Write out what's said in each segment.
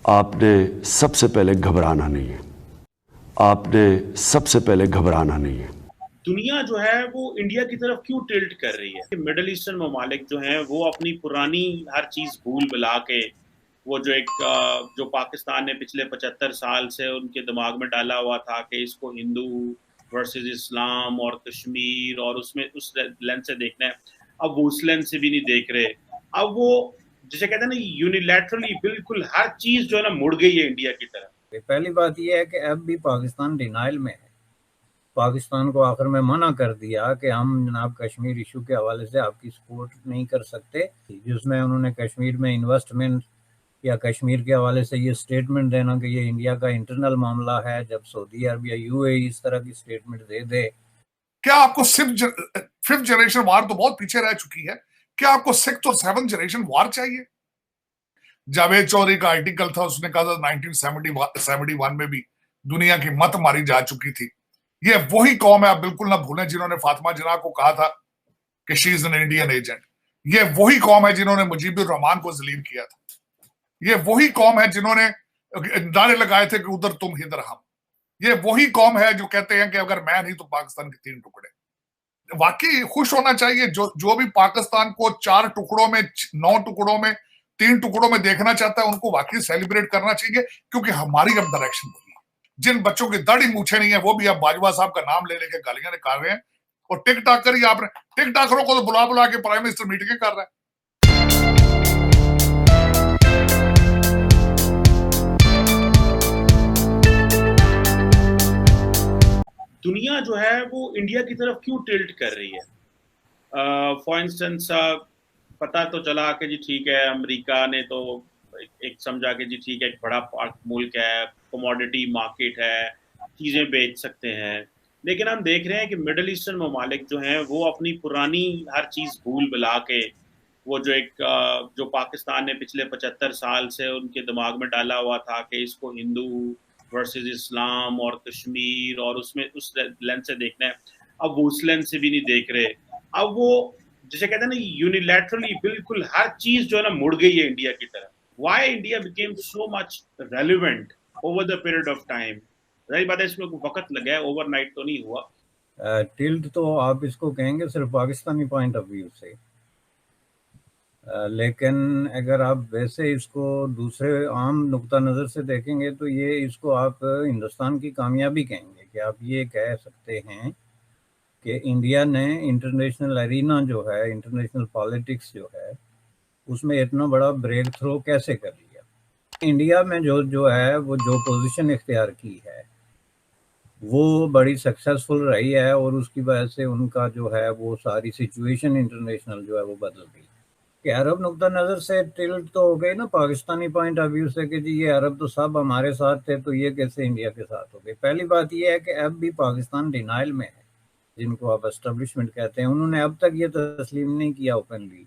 आपने सबसे पहले घबराना नहीं है। आपने सबसे पहले घबराना नहीं है। दुनिया जो है वो इंडिया की तरफ क्यों टिल्ट कर रही है? मिडल ईस्टर्न ममालिक जो हैं वो अपनी पुरानी हर चीज़ भूल भुला के वो जो पाकिस्तान ने पिछले 75 साल से उनके दिमाग में डाला हुआ था कि इसको हिंदू वर्सेस इस्लाम और कश्मीर और उसमें उस लेंस से देखना है। अब वो उस लेंस से भी नहीं देख रहे। अब वो जिसे कहते हैं ना, यूनिलैटरली बिल्कुल हर चीज़ जो है ना मुड़ गई है इंडिया की तरफ। पहली बात यह है कि अब भी पाकिस्तान डिनाइल में है। पाकिस्तान को आखिर में मना कर दिया कि हम जनाब कश्मीर इशू के हवाले से आपकी सपोर्ट नहीं कर सकते, जिसमें उन्होंने कश्मीर में इन्वेस्टमेंट या कश्मीर के हवाले से ये स्टेटमेंट देना कि ये इंडिया का इंटरनल मामला है। जब सऊदी अरब या यूएई इस तरह की स्टेटमेंट दे दे, क्या आपको फिफ्थ जनरेशन वार तो बहुत पीछे रह चुकी है, क्या आपको सिक्स्थ और सेवंथ जनरेशन वार चाहिए? जावेद चौधरी का आर्टिकल था, उसने कहा था 1971 में भी दुनिया की मत मारी जा चुकी थी। ये वही कौम है, आप बिल्कुल ना भूलें, जिन्होंने फातिमा जिन्ना को कहा था कि she is an Indian agent. ये वही कौम है जिन्होंने मुजीबुर रहमान को जलील किया था। ये वही कौम है जिन्होंने नारे लगाए थे कि उधर तुम इधर हम। ये वही कौम है जो कहते हैं कि अगर मैं नहीं तो पाकिस्तान के 3 टुकड़े। वाकई खुश होना चाहिए जो भी पाकिस्तान को 4 टुकड़ों में, 9 टुकड़ों में, 3 टुकड़ों में देखना चाहता है, उनको वाकई सेलिब्रेट करना चाहिए, क्योंकि हमारी अब डायरेक्शन बनी है। जिन बच्चों की दाढ़ी मूछे नहीं है वो भी अब बाजवा साहब का नाम ले लेके गालियां निकाल रहे हैं, और टिकटॉकर ही आपने टिकटॉकरों को तो बुला बुला के प्राइम मिनिस्टर मीटिंगें कर रहे हैं। दुनिया जो है वो इंडिया की तरफ क्यों टिल्ट कर रही है? फॉर इंस्टेंस, पता तो चला कि जी ठीक है, अमेरिका ने तो एक समझा कि जी ठीक है, एक बड़ा मुल्क है, कमोडिटी मार्केट है, चीज़ें बेच सकते हैं। लेकिन हम देख रहे हैं कि मिडल ईस्टर्न ममालिक जो हैं वो अपनी पुरानी हर चीज़ भूल भुला के जो पाकिस्तान ने पिछले 75 साल से उनके दिमाग में डाला हुआ था कि इसको हिंदू वर्सेस इस्लाम और कश्मीर और उसमें उस लेंस से देखना है। अब वो उस लेंस से भी नहीं देख रहे। अब वो जिसे कहते हैं ना, यूनिलैटरली बिल्कुल हर चीज जो है ना मुड़ गई है इंडिया की तरफ। Why India became so much relevant over the period of time? रही बात है, इसमें वक्त लगा है, ओवरनाइट तो नहीं हुआ। टिल्ट तो आप इसको कहेंगे सिर्फ पाकिस्तानी पॉइंट ऑफ व्यू से, लेकिन अगर आप वैसे इसको दूसरे आम नुक्ता नज़र से देखेंगे तो ये इसको आप हिंदुस्तान की कामयाबी कहेंगे कि आप ये कह सकते हैं कि इंडिया ने इंटरनेशनल एरिना जो है, इंटरनेशनल पॉलिटिक्स जो है, उसमें इतना बड़ा ब्रेक थ्रो कैसे कर लिया। इंडिया में जो है वो जो पोजीशन इख्तियार की है वो बड़ी सक्सेसफुल रही है, और उसकी वजह से उनका जो है वो सारी सिचुएशन इंटरनेशनल जो है वो बदल गई। कि अरब नुक्ता नज़र से टिल्ट तो हो गई ना पाकिस्तानी पॉइंट ऑफ व्यू से कि जी ये अरब तो सब हमारे साथ थे, तो ये कैसे इंडिया के साथ हो गए। पहली बात ये है कि अब भी पाकिस्तान डिनाइल में है, जिनको आप एस्टेब्लिशमेंट कहते हैं। उन्होंने अब तक ये तस्लीम नहीं किया ओपनली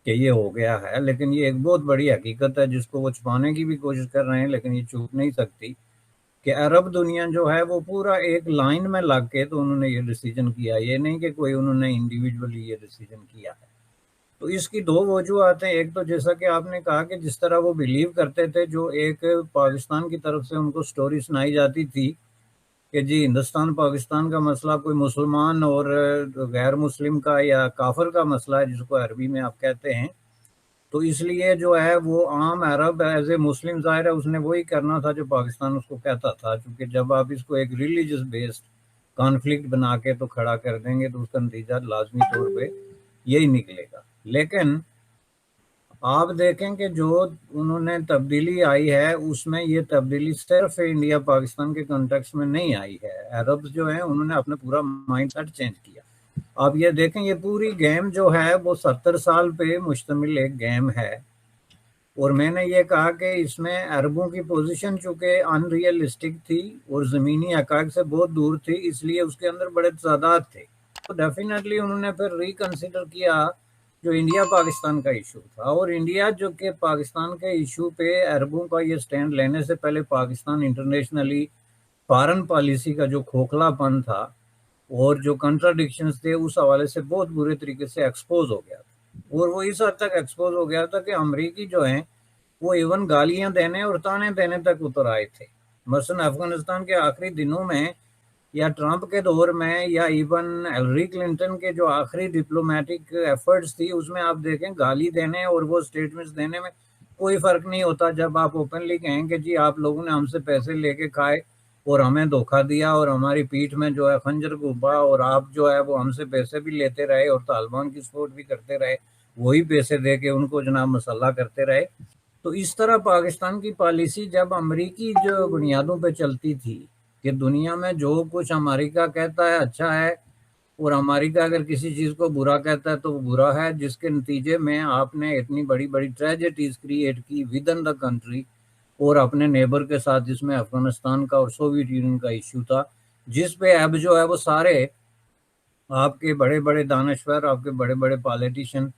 कि ये हो गया है, लेकिन ये एक बहुत बड़ी हकीकत है जिसको वो छुपाने की भी कोशिश कर रहे हैं, लेकिन ये छुप नहीं सकती कि अरब दुनिया जो है वो पूरा एक लाइन में लग के तो उन्होंने ये डिसीजन किया। ये नहीं कि कोई उन्होंने इंडिविजुअली ये डिसीजन किया है। तो इसकी 2 वजूहत हैं। एक तो जैसा कि आपने कहा कि जिस तरह वो बिलीव करते थे, जो एक पाकिस्तान की तरफ से उनको स्टोरी सुनाई जाती थी कि जी हिंदुस्तान पाकिस्तान का मसला कोई मुसलमान और गैर मुस्लिम का या काफिर का मसला है, जिसको अरबी में आप कहते हैं। तो इसलिए जो है वो आम अरब एज ए मुस्लिम ज़ाहिर है उसने वही करना था जो पाकिस्तान उसको कहता था, क्योंकि जब आप इसको एक रिलीजियस बेस्ड कॉन्फ्लिक्ट बना के तो खड़ा कर देंगे तो उसका नतीजा लाजमी तौर पे यही निकलेगा। लेकिन आप देखें कि जो उन्होंने तब्दीली आई है उसमें ये तब्दीली सिर्फ इंडिया पाकिस्तान के कॉन्टेक्स्ट में नहीं आई है। अरब जो है उन्होंने अपना पूरा माइंडसेट चेंज किया। आप ये देखें, ये पूरी गेम जो है वो 70 साल पे मुश्तमिल एक गेम है, और मैंने ये कहा कि इसमें अरबों की पोजीशन चूँकि अनरियलिस्टिक थी और ज़मीनी हक़ाइक़ से बहुत दूर थी, इसलिए उसके अंदर बड़े तज़ादात थे। तो डेफिनेटली उन्होंने फिर रिकन्सिडर किया जो इंडिया पाकिस्तान का इशू था, और इंडिया जो कि पाकिस्तान के इशू पे अरबों का ये स्टैंड लेने से पहले पाकिस्तान इंटरनेशनली फॉरेन पॉलिसी का जो खोखलापन था और जो कंट्राडिक्शंस थे उस हवाले से बहुत बुरे तरीके से एक्सपोज हो गया था। और वो इस हद तक एक्सपोज हो गया था कि अमरीकी जो हैं वो इवन गालियां देने और ताने देने तक उतर आए थे। मसलन अफगानिस्तान के आखिरी दिनों में या ट्रंप के दौर में या इवन हिलरी क्लिंटन के जो आखिरी डिप्लोमेटिक एफर्ट्स थी, उसमें आप देखें गाली देने और वो स्टेटमेंट्स देने में कोई फर्क नहीं होता। जब आप ओपनली कहें कि जी आप लोगों ने हमसे पैसे लेके खाए और हमें धोखा दिया और हमारी पीठ में जो है खंजर घुसा और आप जो है वो हमसे पैसे भी लेते रहे और तालिबान की सपोर्ट भी करते रहे, वही पैसे दे के उनको जनाब मसल्ला करते रहे। तो इस तरह पाकिस्तान की पॉलिसी जब अमरीकी जो बुनियादों पे चलती थी कि दुनिया में जो कुछ अमेरिका कहता है अच्छा है और अमेरिका अगर किसी चीज़ को बुरा कहता है तो वो बुरा है, जिसके नतीजे में आपने इतनी बड़ी बड़ी ट्रेजेडीज क्रिएट की विद इन द कंट्री और अपने नेबर के साथ, जिसमें अफगानिस्तान का और सोवियत यूनियन का इश्यू था, जिस पे अब जो है वो सारे आपके बड़े बड़े दानश्वर, आपके बड़े बड़े पॉलिटिशियन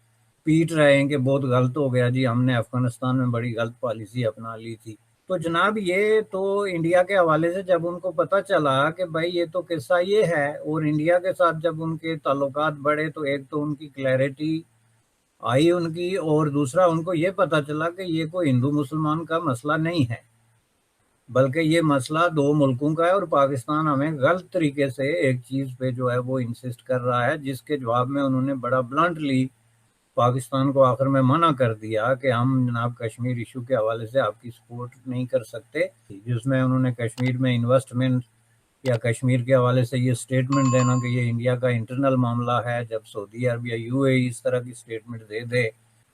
पीट रहे हैं कि बहुत गलत हो गया जी, हमने अफगानिस्तान में बड़ी गलत पॉलिसी अपना ली थी। तो जनाब ये तो इंडिया के हवाले से जब उनको पता चला कि भाई ये तो किस्सा ये है और इंडिया के साथ जब उनके ताल्लुकात बढ़े तो एक तो उनकी क्लैरिटी आई उनकी और दूसरा उनको ये पता चला कि ये कोई हिंदू मुसलमान का मसला नहीं है, बल्कि ये मसला दो मुल्कों का है और पाकिस्तान हमें गलत तरीके से एक चीज़ पे जो है वो इंसिस्ट कर रहा है, जिसके जवाब में उन्होंने बड़ा ब्लंटली पाकिस्तान को आखिर में मना कर दिया कि हम जनाब कश्मीर इशू के हवाले से आपकी सपोर्ट नहीं कर सकते, जिसमें उन्होंने कश्मीर में इन्वेस्टमेंट या कश्मीर के हवाले से ये स्टेटमेंट देना कि ये इंडिया का इंटरनल मामला है, जब सऊदी अरब या यूएई इस तरह की स्टेटमेंट दे दे,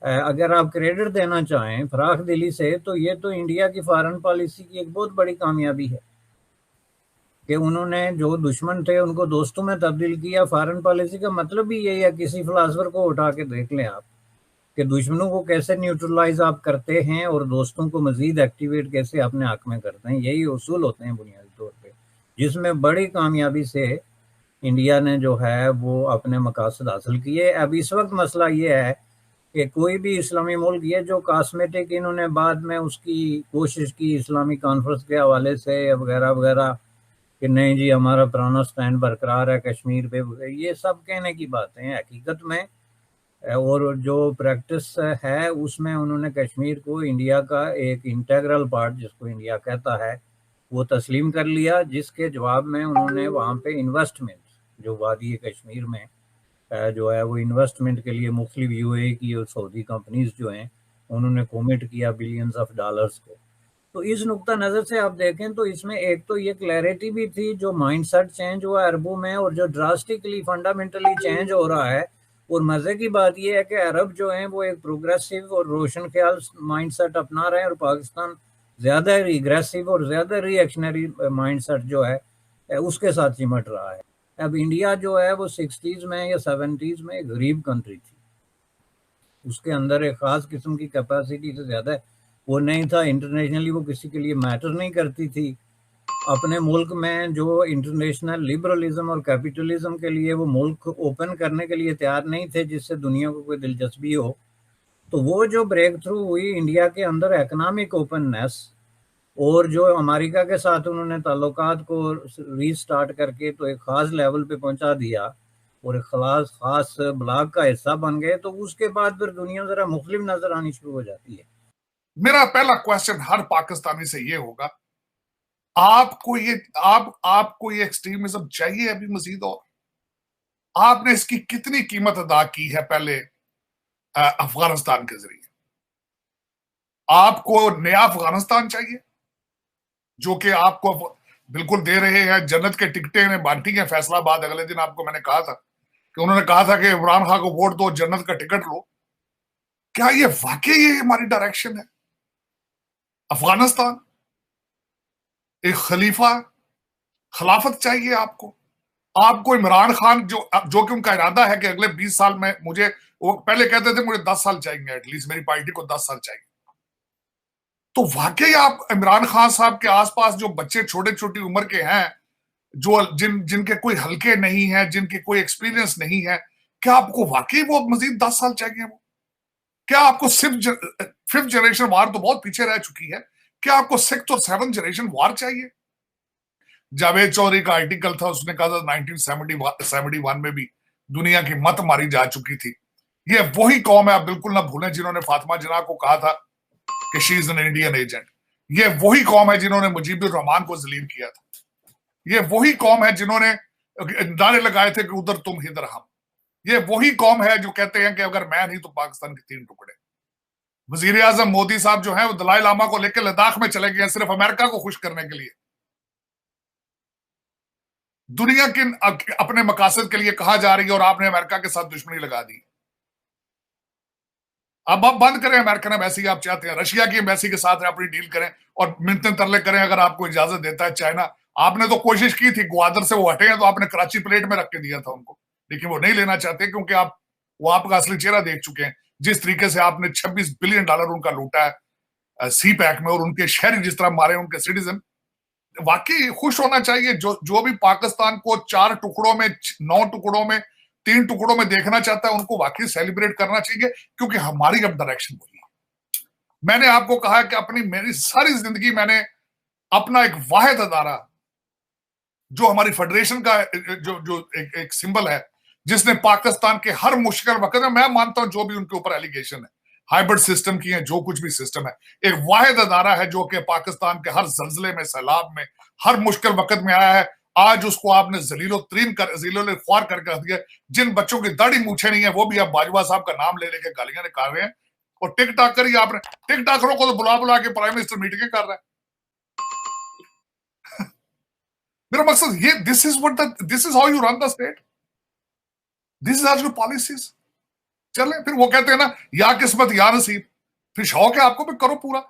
अगर आप क्रेडिट देना चाहें फराख दिली से, तो ये तो इंडिया की फॉरेन पॉलिसी की एक बहुत बड़ी कामयाबी है कि उन्होंने जो दुश्मन थे उनको दोस्तों में तब्दील किया। फॉरेन पॉलिसी का मतलब भी यही है, किसी फिलासफर को उठा के देख लें आप कि दुश्मनों को कैसे न्यूट्रलाइज आप करते हैं और दोस्तों को मजीद एक्टिवेट कैसे अपने हक में करते हैं। यही उसूल होते हैं बुनियादी तौर पे, जिसमें बड़ी कामयाबी से इंडिया ने जो है वो अपने मकासद हासिल किए। अब इस वक्त मसला ये है कि कोई भी इस्लामी मुल्क, ये जो कॉस्मेटिक इन्होंने बाद में उसकी कोशिश की इस्लामी कॉन्फ्रेंस के हवाले से वगैरह वगैरह कि नहीं जी हमारा पुराना स्टैंड बरकरार है कश्मीर पे, ये सब कहने की बातें हैं। हकीकत में और जो प्रैक्टिस है उसमें उन्होंने कश्मीर को इंडिया का एक इंटेग्रल पार्ट, जिसको इंडिया कहता है, वो तस्लीम कर लिया, जिसके जवाब में उन्होंने वहाँ पे इन्वेस्टमेंट जो वादी कश्मीर में जो है वो इन्वेस्टमेंट के लिए मुख्तलिफ यूएई की और सऊदी कंपनीज जो हैं उन्होंने कमिट किया बिलियंस ऑफ डॉलर्स को। तो इस नुक्ता नज़र से आप देखें तो इसमें एक तो ये क्लैरिटी भी थी, जो माइंडसेट चेंज हुआ अरबों में और जो ड्रास्टिकली फंडामेंटली चेंज हो रहा है। और मज़े की बात यह है कि अरब जो हैं वो एक प्रोग्रेसिव और रोशन ख्याल माइंडसेट अपना रहे हैं और पाकिस्तान ज़्यादा रिग्रेसिव और ज़्यादा रिएक्शनरी माइंडसेट जो है उसके साथ चिमट रहा है। अब इंडिया जो है वो 60s में या 70s में एक गरीब कंट्री थी, उसके अंदर एक ख़ास किस्म की कैपेसिटी से ज़्यादा वो नहीं था, इंटरनेशनली वो किसी के लिए मैटर नहीं करती थी। अपने मुल्क में जो इंटरनेशनल लिबरलिज्म और कैपिटलिज्म के लिए वो मुल्क ओपन करने के लिए तैयार नहीं थे, जिससे दुनिया को कोई दिलचस्पी हो। तो वो जो ब्रेक थ्रू हुई इंडिया के अंदर इकनॉमिक ओपननेस और जो अमेरिका के साथ उन्होंने ताल्लुकात को रीस्टार्ट करके तो एक ख़ास लेवल पे पहुंचा दिया और एक ख़ास ब्लॉक का हिस्सा बन गए, तो उसके बाद फिर दुनिया ज़रा मुख्तलिफ नज़र आनी शुरू हो जाती है। मेरा पहला क्वेश्चन हर पाकिस्तानी से ये होगा, आपको ये एक्सट्रीमिज्म चाहिए अभी मजीद? और आपने इसकी कितनी कीमत अदा की है पहले अफगानिस्तान के जरिए? आपको नया अफगानिस्तान चाहिए जो कि आपको बिल्कुल दे रहे हैं, जन्नत के टिकटें ने बांटी हैं फैसलाबाद। अगले दिन आपको मैंने कहा था कि उन्होंने कहा था कि इमरान खान को वोट दो, जन्नत का टिकट लो। क्या ये वाकई ये हमारी डायरेक्शन है? अफगानिस्तान एक खिलाफत चाहिए आपको इमरान खान जो कि उनका इरादा है कि अगले 20 साल में वो पहले कहते थे मुझे 10 साल चाहिए, एटलीस्ट मेरी पार्टी को 10 साल चाहिए। तो वाकई आप इमरान खान साहब के आसपास जो बच्चे छोटे छोटी उम्र के हैं, जो जिनके कोई हल्के नहीं है, जिनके कोई एक्सपीरियंस नहीं है, क्या आपको वाकई वो मजीद 10 साल चाहिए? वो क्या आपको फिफ्थ जनरेशन वार तो बहुत पीछे रह चुकी है, क्या आपको 6th और 7th जनरेशन वार चाहिए? जावेद चौधरी का आर्टिकल था, उसने कहा था 1971 में भी दुनिया की मत मारी जा चुकी थी। ये वही कौम है, आप बिल्कुल ना भूलें, जिन्होंने फातिमा जिन्ना को कहा था कि she is an Indian agent. ये वही कौम है जिन्होंने मुजीबुर रहमान को जलील किया था। ये वही कौम है जिन्होंने नारे लगाए थे कि उधर तुम इधर हम। ये वही कौम है जो कहते हैं कि अगर मैं नहीं तो पाकिस्तान के 3 टुकड़े। वजीर आजम मोदी साहब जो है वो दलाई लामा को लेकर लद्दाख में चले गए सिर्फ अमेरिका को खुश करने के लिए। दुनिया के अपने मकासद के लिए कहा जा रही है और आपने अमेरिका के साथ दुश्मनी लगा दी। अब आप बंद करें अमेरिकन एम्बेसी, आप चाहते हैं रशिया की एम्बेसी के साथ अपनी डील करें और मिन्नतें तरले करें अगर आपको इजाजत देता है चाइना। आपने तो कोशिश की थी, ग्वादर से वो हटे हैं तो आपने कराची प्लेट में रख के दिया था उनको, लेकिन वो नहीं लेना चाहते क्योंकि वो आपका असली चेहरा देख चुके हैं। जिस तरीके से आपने $26 बिलियन उनका लूटा है सी पैक में और उनके शहरी जिस तरह मारे उनके सिटीजन। वाकई खुश होना चाहिए जो भी पाकिस्तान को 4 टुकड़ों में 9 टुकड़ों में 3 टुकड़ों में देखना चाहता है उनको वाकई सेलिब्रेट करना चाहिए क्योंकि हमारी अब डायरेक्शन वही है। मैंने आपको कहा कि मेरी सारी जिंदगी मैंने अपना एक वाहिद अदारा जो हमारी फेडरेशन का जो एक सिंबल है जिसने पाकिस्तान के हर मुश्किल वक्त में, मैं मानता हूं जो भी उनके ऊपर एलिगेशन है हाइब्रिड सिस्टम की है, जो कुछ भी सिस्टम है, एक वाहिद अदारा है जो कि पाकिस्तान के हर जल्जले में, सैलाब में, हर मुश्किल वक्त में आया है। आज उसको आपने जलीलो ख्वार करके रख दिया। जिन बच्चों की दाढ़ी मूछे नहीं है वो भी अब बाजवा साहब का नाम ले लेके गालियां निकाल रहे हैं। और टिकटॉकर ही आपने टिकटॉकरों को तो बुला के प्राइम मिनिस्टर मीटिंगें कर रहा है। मेरा मकसद ये this is how you run the state, this is your policies. चले फिर वो कहते हैं ना या किस्मत या नसीब, फिर शौक है आपको भी करो पूरा।